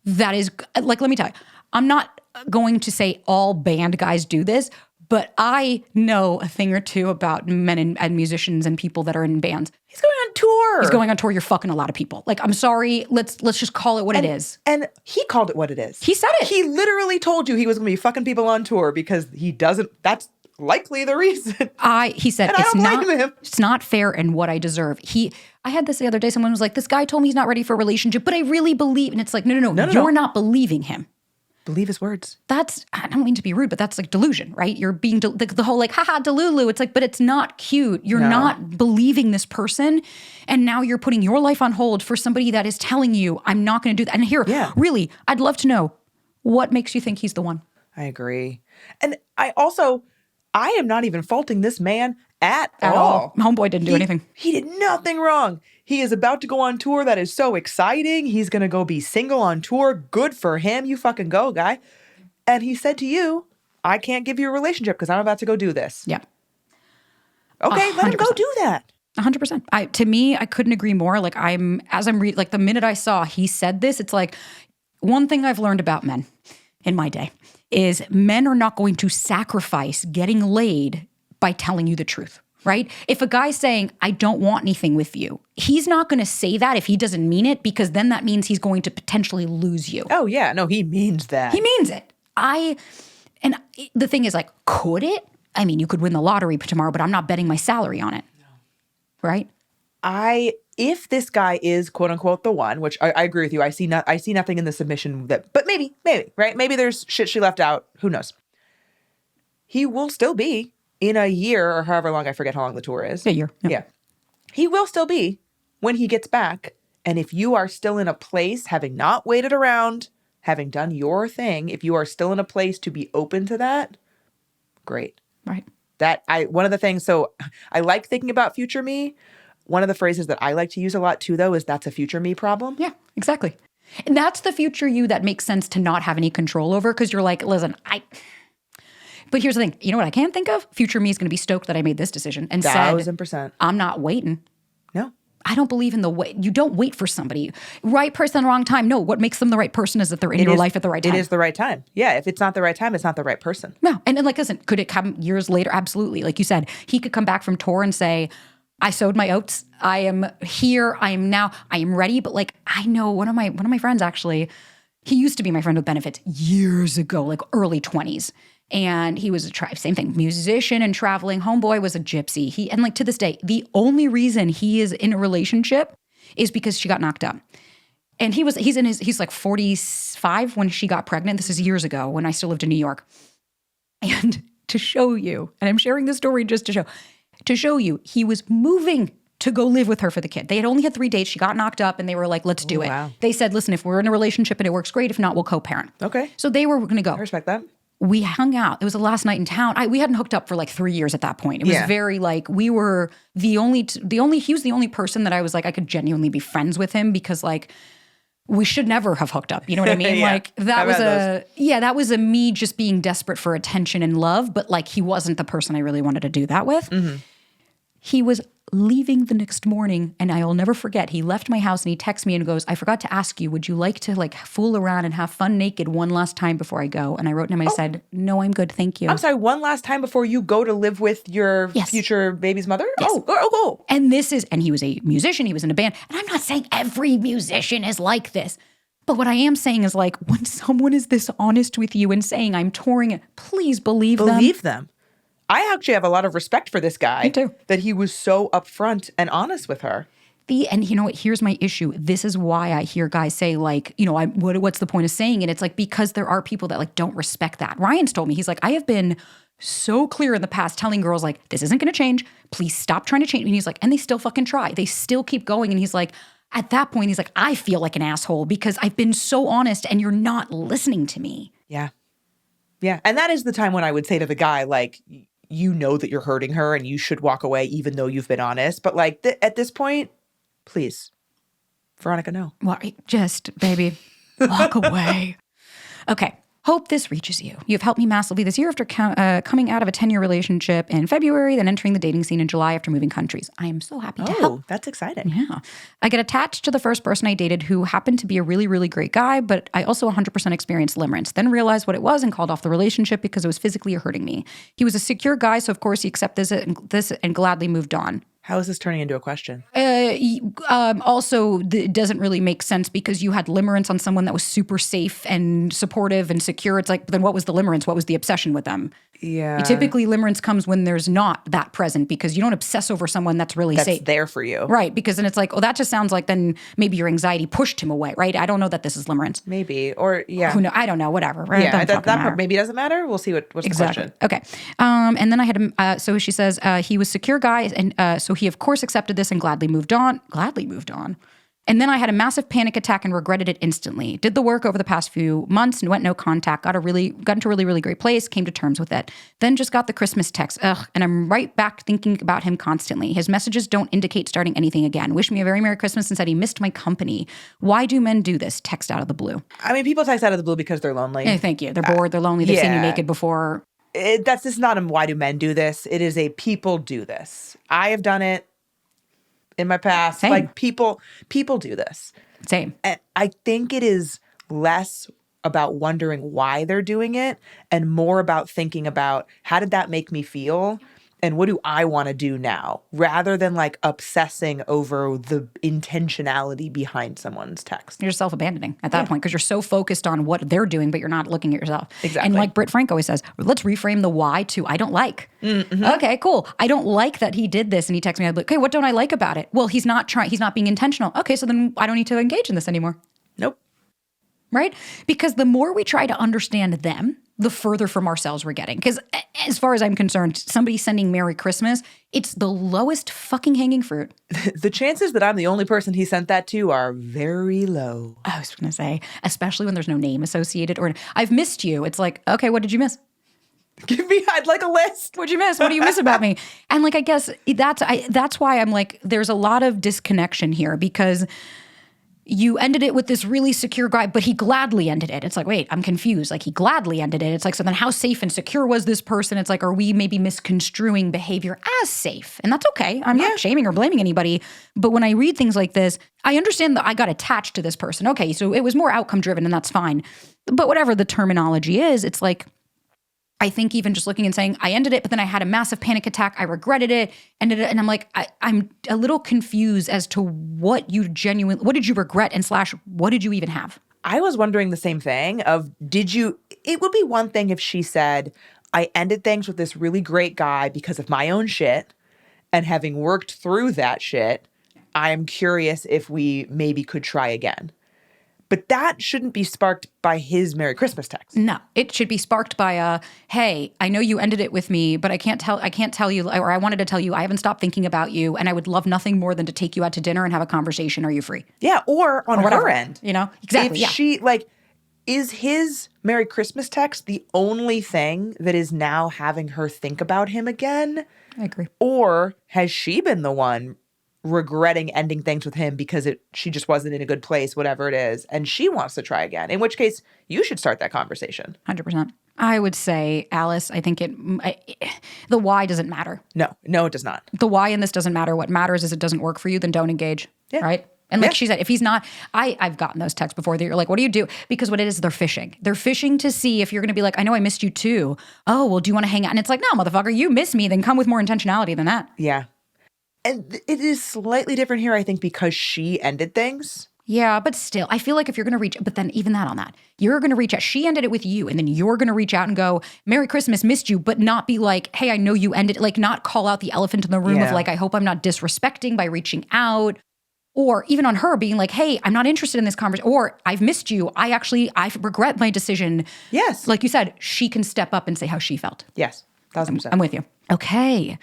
That is, like, let me tell you, I'm not going to say all band guys do this, but I know a thing or two about men and musicians and people that are in bands. He's going on tour. He's going on tour. You're fucking a lot of people. Like, I'm sorry. Let's just call it what it is. And he called it what it is. He said it. He literally told you he was going to be fucking people on tour because he doesn't. That's likely the reason. He said, and I don't blame him. It's not fair and what I deserve. I had this the other day. Someone was like, this guy told me he's not ready for a relationship, but I really believe. And it's like, no. You're not believing him. Believe his words. I don't mean to be rude, but that's like delusion, right? You're being, the whole like, haha, delulu. It's like, but it's not cute. You're not believing this person. And now you're putting your life on hold for somebody that is telling you, I'm not going to do that. And here, really, I'd love to know what makes you think he's the one. I agree. And I am not even faulting this man at all. Homeboy didn't do anything. He did nothing wrong. He is about to go on tour. That is so exciting. He's going to go be single on tour. Good for him. You fucking go, guy. And he said to you, I can't give you a relationship because I'm about to go do this. Yeah. Okay, 100%. Let him go do that. 100%. To me, I couldn't agree more. Like like the minute I saw he said this, it's like one thing I've learned about men in my day is men are not going to sacrifice getting laid by telling you the truth. Right? If a guy's saying, I don't want anything with you, he's not going to say that if he doesn't mean it, because then that means he's going to potentially lose you. Oh, yeah. No, he means that. He means it. And the thing is like, could it? I mean, you could win the lottery tomorrow, but I'm not betting my salary on it. No. Right? If this guy is quote unquote the one, which I agree with you. I see nothing in the submission but maybe, right? Maybe there's shit she left out. Who knows? He will still be. In a year or however long, I forget how long the tour is. A year. Yeah. He will still be when he gets back. And if you are still in a place, having not waited around, having done your thing, if you are still in a place to be open to that, great. Right. One of the things, so I like thinking about future me. One of the phrases that I like to use a lot too, though, is that's a future me problem. Yeah, exactly. And that's the future you that makes sense to not have any control over because you're like, listen, But here's the thing. You know what I can't think of? Future me is going to be stoked that I made this decision and 1,000%. said, I'm not waiting. No. I don't believe in the wait. You don't wait for somebody. Right person, wrong time. No, what makes them the right person is that they're in your life at the right time. It is the right time. Yeah, if it's not the right time, it's not the right person. No. And like, listen, could it come years later? Absolutely. Like you said, he could come back from tour and say, I sowed my oats. I am here. I am ready. But like, I know one of my friends actually, he used to be my friend with benefits years ago, like early 20s. And he was same thing, musician and traveling. Homeboy was a gypsy. And like to this day, the only reason he is in a relationship is because she got knocked up. And he's like 45 when she got pregnant. This is years ago when I still lived in New York. And to show you, and I'm sharing this story just to show you, he was moving to go live with her for the kid. They had only had 3 dates. She got knocked up and they were like, let's do it. Wow. They said, listen, if we're in a relationship and it works great, if not, we'll co-parent. Okay. So they were going to go. I respect that. We hung out. It was the last night in town. We hadn't hooked up for like 3 years at that point. It was very like, we were he was the only person that I was like, I could genuinely be friends with him because like, we should never have hooked up. You know what I mean? Like that was a me just being desperate for attention and love, but like he wasn't the person I really wanted to do that with. Mm-hmm. He was leaving the next morning and I'll never forget. He left my house and he texts me and goes, I forgot to ask you, would you like to like fool around and have fun naked one last time before I go? And I wrote to him, I said, no, I'm good. Thank you. I'm sorry, one last time before you go to live with your future baby's mother? Yes. Oh. And he was a musician. He was in a band. And I'm not saying every musician is like this. But what I am saying is like, when someone is this honest with you and saying, I'm touring, please believe them. Believe them. I actually have a lot of respect for this guy. Me too. That he was so upfront and honest with her. And you know what? Here's my issue. This is why I hear guys say like, you know, what's the point of saying it? It's like, because there are people that like don't respect that. Ryan's told me, he's like, I have been so clear in the past telling girls like, this isn't going to change. Please stop trying to change. And he's like, and they still fucking try. They still keep going. And he's like, at that point, he's like, I feel like an asshole because I've been so honest and you're not listening to me. Yeah. Yeah. And that is the time when I would say to the guy, like, you know that you're hurting her and you should walk away even though you've been honest. But like at this point, please, Veronica, no. Well, just, baby, walk away. Okay. Hope this reaches you. You've helped me massively this year after coming out of a 10-year relationship in February, then entering the dating scene in July after moving countries. I am so happy to help. Oh, that's exciting. Yeah. I get attached to the first person I dated who happened to be a really, really great guy, but I also 100% experienced limerence. Then realized what it was and called off the relationship because it was physically hurting me. He was a secure guy, so of course he accepted this and gladly moved on. How is this turning into a question? Also, it doesn't really make sense because you had limerence on someone that was super safe and supportive and secure. It's like, then what was the limerence? What was the obsession with them? Yeah. Typically, limerence comes when there's not that present because you don't obsess over someone that's really safe. That's there for you. Right, because then it's like, oh, that just sounds like then maybe your anxiety pushed him away, right? I don't know that this is limerence. Maybe, or yeah. Who know? I don't know, whatever. Right? Yeah, that part maybe doesn't matter. We'll see what's exactly. the question. Okay. And then I had so she says, he was secure guy, and so he of course accepted this and gladly moved on. And then I had a massive panic attack and regretted it instantly. Did the work over the past few months and went no contact. Got into a really, really great place, came to terms with it. Then just got the Christmas text. And I'm right back thinking about him constantly. His messages don't indicate starting anything again. Wished me a very Merry Christmas and said he missed my company. Why do men do this? Text out of the blue. I mean, people text out of the blue because they're lonely. Yeah, thank you. They're bored. They're lonely. They've seen you naked before. This is not a why do men do this. It is a people do this. I have done it in my past. Same. Like people do this. Same. And I think it is less about wondering why they're doing it and more about thinking about how did that make me feel and what do I want to do now, rather than like obsessing over the intentionality behind someone's text. You're self-abandoning at that point because you're so focused on what they're doing, but you're not looking at yourself. Exactly. And like Britt Frank always says, let's reframe the why to I don't like. Mm-hmm. Okay, cool. I don't like that he did this and he texted me. I'm like, okay, what don't I like about it? Well, he's not being intentional. Okay, so then I don't need to engage in this anymore. Nope. Right? Because the more we try to understand them, the further from ourselves we're getting. Because as far as I'm concerned, somebody sending Merry Christmas, it's the lowest fucking hanging fruit. The chances that I'm the only person he sent that to are very low. I was going to say, especially when there's no name associated or I've missed you. It's like, okay, what did you miss? I'd like a list. What'd you miss? What do you miss about me? And like, I guess that's why I'm like, there's a lot of disconnection here because you ended it with this really secure guy, but he gladly ended it. It's like, wait, I'm confused. Like he gladly ended it. It's like, so then how safe and secure was this person? It's like, are we maybe misconstruing behavior as safe? And that's okay. I'm not shaming or blaming anybody. But when I read things like this, I understand that I got attached to this person. Okay, so it was more outcome driven and that's fine. But whatever the terminology is, it's like, I think even just looking and saying, I ended it, but then I had a massive panic attack. I regretted it, ended it. And I'm like, I'm a little confused as to what did you regret and / what did you even have? I was wondering the same thing it would be one thing if she said, I ended things with this really great guy because of my own shit. And having worked through that shit, I am curious if we maybe could try again. But that shouldn't be sparked by his Merry Christmas text. No, it should be sparked by a, hey, I know you ended it with me, but I can't tell you, or I wanted to tell you, I haven't stopped thinking about you, and I would love nothing more than to take you out to dinner and have a conversation. Are you free? Yeah, or on her end. Exactly. If she, is his Merry Christmas text the only thing that is now having her think about him again? I agree. Or has she been the one regretting ending things with him because she just wasn't in a good place, whatever it is, and she wants to try again? In which case, you should start that conversation. 100%. I would say, Alice, I think the why doesn't matter. No, it does not. The why in this doesn't matter. What matters is it doesn't work for you, then don't engage. Yeah. Right? And like she said, if he's not, I've gotten those texts before that you're like, what do you do? Because what it is, they're fishing. They're fishing to see if you're going to be like, I know I missed you too. Oh, well, do you want to hang out? And it's like, no, motherfucker, you miss me. Then come with more intentionality than that. Yeah. And it is slightly different here, I think, because she ended things. Yeah, but still, I feel like if you're going to reach, but then even that on that, you're going to reach out. She ended it with you, and then you're going to reach out and go, Merry Christmas, missed you, but not be like, hey, I know you ended, like not call out the elephant in the room of like, I hope I'm not disrespecting by reaching out. Or even on her being like, hey, I'm not interested in this conversation. Or I've missed you. I regret my decision. Yes. Like you said, she can step up and say how she felt. Yes. 1,000%. I'm with you. Okay.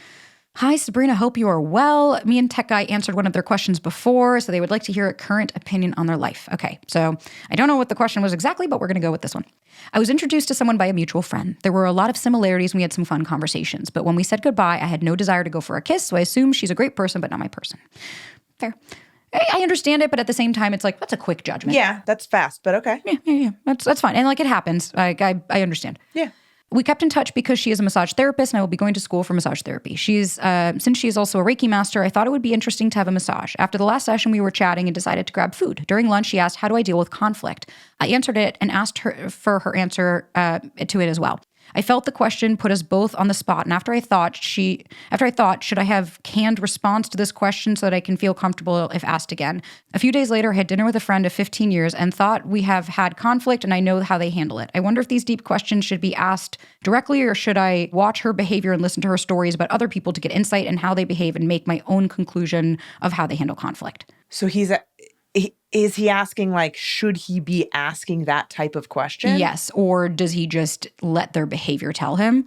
Hi, Sabrina. Hope you are well. Me and Tech Guy answered one of their questions before, so they would like to hear a current opinion on their life. Okay, so I don't know what the question was exactly, but we're going to go with this one. I was introduced to someone by a mutual friend. There were a lot of similarities and we had some fun conversations, but when we said goodbye, I had no desire to go for a kiss, so I assume she's a great person, but not my person. Fair. I understand it, but at the same time, it's like, that's a quick judgment. Yeah, that's fast, but okay. Yeah. That's fine. And like, it happens. I understand. Yeah. We kept in touch because she is a massage therapist and I will be going to school for massage therapy. Since she is also a Reiki master, I thought it would be interesting to have a massage. After the last session, we were chatting and decided to grab food. During lunch, she asked, how do I deal with conflict? I answered it and asked her for her answer to it as well. I felt the question put us both on the spot, and after I thought, should I have canned response to this question so that I can feel comfortable if asked again? A few days later, I had dinner with a friend of 15 years and thought we have had conflict and I know how they handle it. I wonder if these deep questions should be asked directly or should I watch her behavior and listen to her stories about other people to get insight in how they behave and make my own conclusion of how they handle conflict? So is he asking, like, should he be asking that type of question? Yes. Or does he just let their behavior tell him?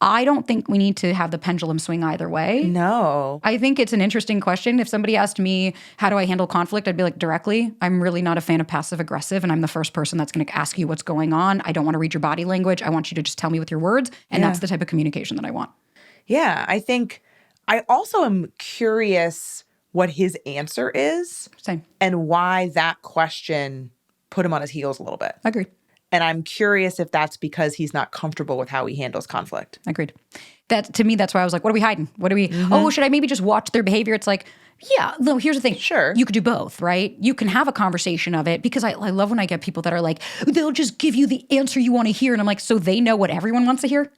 I don't think we need to have the pendulum swing either way. No. I think it's an interesting question. If somebody asked me, how do I handle conflict? I'd be like, directly. I'm really not a fan of passive aggressive, and I'm the first person that's going to ask you what's going on. I don't want to read your body language. I want you to just tell me with your words. And that's the type of communication that I want. Yeah. I think I also am curious what his answer is. Same. And why that question put him on his heels a little bit. Agreed. And I'm curious if that's because he's not comfortable with how he handles conflict. Agreed. That, to me, that's why I was like, what are we hiding? Oh, should I maybe just watch their behavior? It's like, yeah, no, here's the thing. Sure. You could do both, right? You can have a conversation of it because I love when I get people that are like, they'll just give you the answer you want to hear. And I'm like, so they know what everyone wants to hear?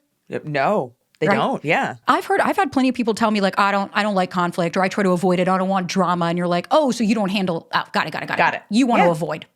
No. They don't, yeah. I've had plenty of people tell me like, I don't like conflict or I try to avoid it. I don't want drama. And you're like, oh, so you don't handle, got it. You want to avoid.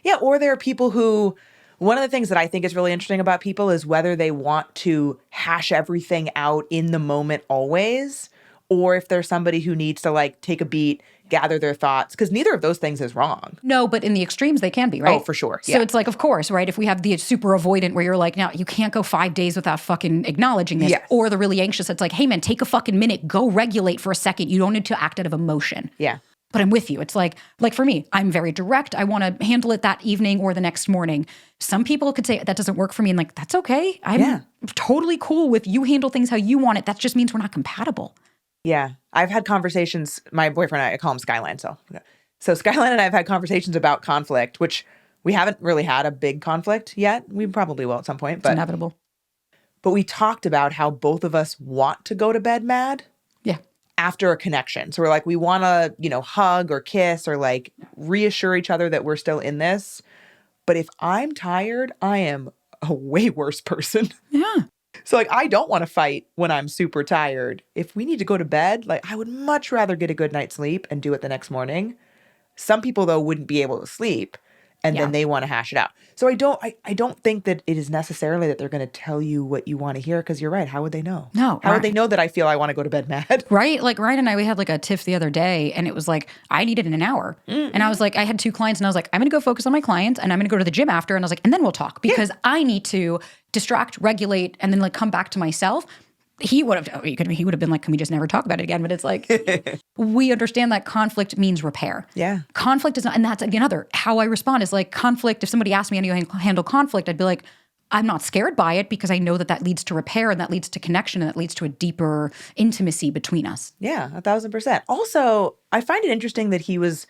Yeah, or there are people who, one of the things that I think is really interesting about people is whether they want to hash everything out in the moment always, or if there's somebody who needs to like take a beat, gather their thoughts, because neither of those things is wrong. No, but in the extremes, they can be, right? Oh, for sure. So it's like, of course, right? If we have the super avoidant where you're like, no, you can't go 5 days without fucking acknowledging this. Yes. Or the really anxious, it's like, hey man, take a fucking minute, go regulate for a second. You don't need to act out of emotion. Yeah. But I'm with you. It's like for me, I'm very direct. I want to handle it that evening or the next morning. Some people could say that doesn't work for me. And like, that's okay. I'm totally cool with you handle things how you want it. That just means we're not compatible. Yeah. I've had conversations, my boyfriend and I call him Skyline. So Skyline and I have had conversations about conflict, which we haven't really had a big conflict yet. We probably will at some point. But it's inevitable. But we talked about how both of us want to go to bed mad. Yeah. After a connection. So we're like, we want to, hug or kiss or like reassure each other that we're still in this. But if I'm tired, I am a way worse person. Yeah. So like, I don't want to fight when I'm super tired. If we need to go to bed, like I would much rather get a good night's sleep and do it the next morning. Some people though wouldn't be able to sleep and Yeah. then they want to hash it out. So I don't think that it is necessarily that they're going to tell you what you want to hear, because you're right. How would they know? No, How right. would they know that I feel I want to go to bed mad? Right? Like Ryan and I, we had like a tiff the other day, and it was like, I needed an hour. And I was like, I had 2 clients, and I was like, I'm going to go focus on my clients, and I'm going to go to the gym after. And I was like, and then we'll talk, because I need to distract, regulate, and then like come back to myself. He would have been like, can we just never talk about it again? But it's like, we understand that conflict means repair. Yeah. Conflict is not, and that's another, how I respond is like conflict. If somebody asked me how do you handle conflict, I'd be like, I'm not scared by it, because I know that that leads to repair, and that leads to connection, and that leads to a deeper intimacy between us. Yeah, 1,000%. Also, I find it interesting that he was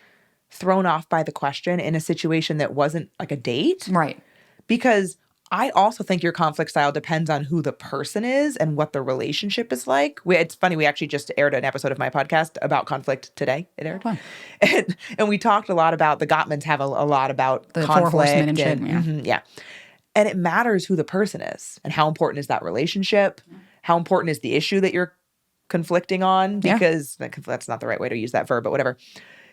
thrown off by the question in a situation that wasn't like a date. Right. Because I also think your conflict style depends on who the person is and what the relationship is like. It's funny, we actually just aired an episode of my podcast about conflict today. It aired. Fun. And we talked a lot about, the Gottmans have a lot about The conflict. 4 horsemen and shit, yeah. Yeah. And it matters who the person is and how important is that relationship, how important is the issue that you're conflicting on, because that's not the right way to use that verb, but whatever.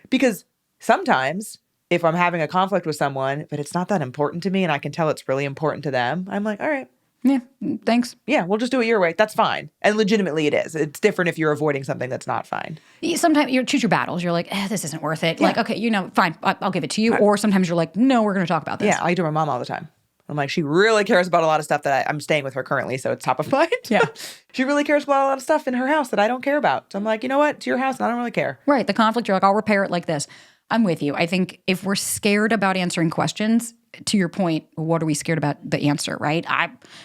Because sometimes if I'm having a conflict with someone, but it's not that important to me and I can tell it's really important to them, I'm like, all right. Yeah, thanks. Yeah, we'll just do it your way. That's fine. And legitimately it is. It's different if you're avoiding something that's not fine. Sometimes you choose your battles. You're like, this isn't worth it. Like, okay, fine, I'll give it to you. Right. Or sometimes you're like, no, we're going to talk about this. Yeah, I do my mom all the time. I'm like, she really cares about a lot of stuff that I'm staying with her currently, so it's top of mind. Yeah. She really cares about a lot of stuff in her house that I don't care about. So I'm like, you know what? It's your house and I don't really care. Right. The conflict, you're like, I'll repair it like this. I'm with you. I think if we're scared about answering questions, to your point, what are we scared about the answer, right?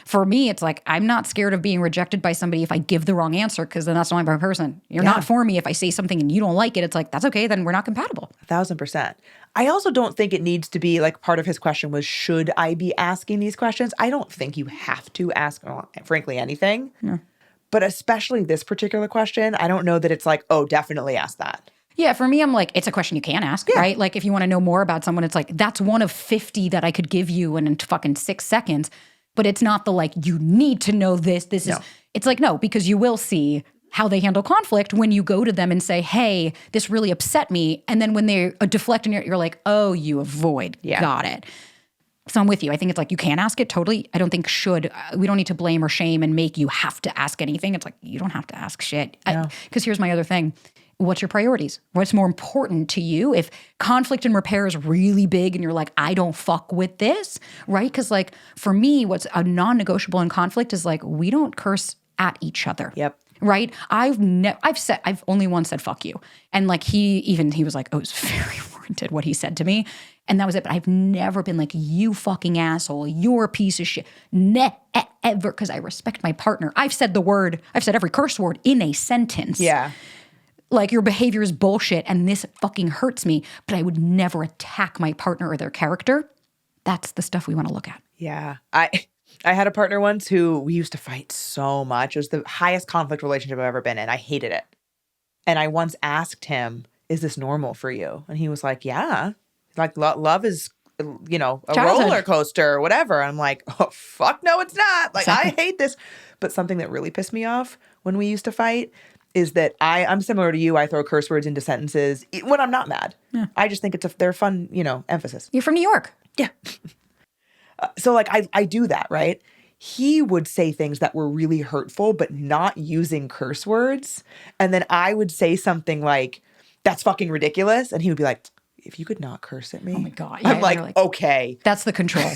For me, it's like, I'm not scared of being rejected by somebody if I give the wrong answer, because then that's not my person. You're not for me. If I say something and you don't like it, it's like, that's okay. Then we're not compatible. 1,000%. I also don't think it needs to be like, part of his question was, should I be asking these questions? I don't think you have to ask, frankly, anything. Yeah. But especially this particular question, I don't know that it's like, oh, definitely ask that. Yeah, for me, I'm like, it's a question you can ask, right? Like, if you want to know more about someone, it's like, that's one of 50 that I could give you in fucking 6 seconds. But it's not the like, you need to know this. This is, it's like, no, because you will see how they handle conflict when you go to them and say, hey, this really upset me. And then when they deflect and you're like, oh, you avoid. Yeah. Got it. So I'm with you. I think it's like, you can ask it totally. I don't think we don't need to blame or shame and make you have to ask anything. It's like, you don't have to ask shit. Because here's my other thing. What's your priorities? What's more important to you? If conflict and repair is really big and you're like, I don't fuck with this, right? Because like, for me, what's a non-negotiable in conflict is like, we don't curse at each other. Yep. Right? I've only once said fuck you. And like he was like, oh, it was very warranted what he said to me. And that was it. But I've never been like, you fucking asshole, you're a piece of shit. Ever, because I respect my partner. I've said every curse word in a sentence. Yeah. Like, your behavior is bullshit and this fucking hurts me, but I would never attack my partner or their character. That's the stuff we want to look at. Yeah. I had a partner once who we used to fight so much. It was the highest conflict relationship I've ever been in. I hated it. And I once asked him, is this normal for you? And he was like, yeah. Like, love is, a roller coaster or whatever. And I'm like, oh, fuck no, it's not. Like, I hate this. But something that really pissed me off when we used to fight is that I'm similar to you. I throw curse words into sentences when I'm not mad. Yeah. I just think they're fun, emphasis. You're from New York. Yeah. So like I do that, right? He would say things that were really hurtful, but not using curse words. And then I would say something like, that's fucking ridiculous. And he would be like, if you could not curse at me. Oh my God. Yeah, I'm like, okay. That's the control.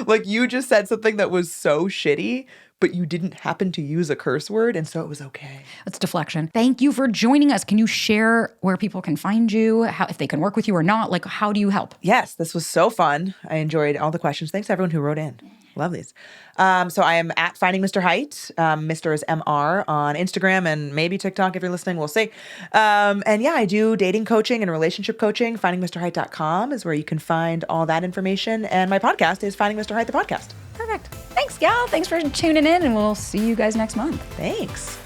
Like, you just said something that was so shitty, but you didn't happen to use a curse word, and so it was okay. That's deflection. Thank you for joining us. Can you share where people can find you, if they can work with you or not? Like, how do you help? Yes, this was so fun. I enjoyed all the questions. Thanks to everyone who wrote in. Love these. So I am at Finding Mr. Height. Mr. is MR on Instagram and maybe TikTok if you're listening. We'll see. And yeah, I do dating coaching and relationship coaching. FindingMrHeight.com is where you can find all that information. And my podcast is Finding Mr. Height, the podcast. Perfect. Thanks, y'all. Thanks for tuning in, and we'll see you guys next month. Thanks.